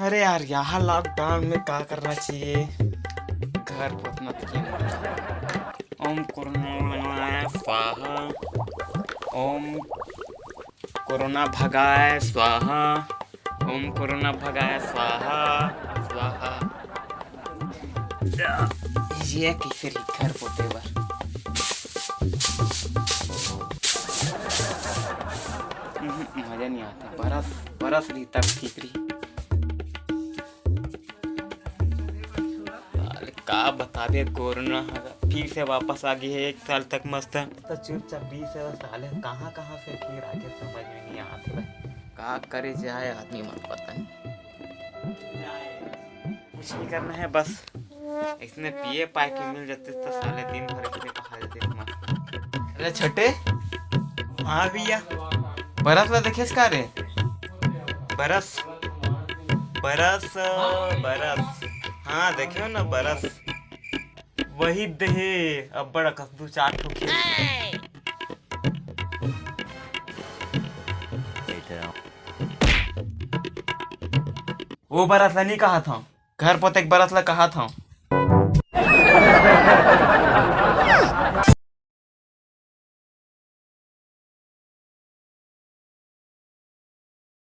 अरे यार यहाँ लॉकडाउन में क्या करना चाहिए, घर पोतना चाहिए। ओम कोरोना स्वाहा, ओम कोरोना भगाए स्वाहा, ओम कोरोना भगाए स्वाहा स्वाहा। ये कैसे घर पोते बार मजा नहीं आता, बरस बरस रही तब ठीक रही। का बता दे, कोरोना फिर से वापस आ गई है 1 साल तक मस्त तो चुपचाप 20 साल है, कहाँ कहाँ से फिर आगे समझ में नहीं आते भाई, का करे जाए आदमी मत पता नहीं। कुछ नहीं करना है, बस इसने पिए पाए के मिल जाते तो साले दिन भर इसने कहा जाते। अरे छठे हाँ भैया, बरस ला देखे का रे, बरस बरस बरस हाँ देखियो ना बरस वही दहे अब बड़ा कस 2-4 ठो खेल। वो बरस ला नहीं कहा था, घर पोते एक बरस ला कहा था।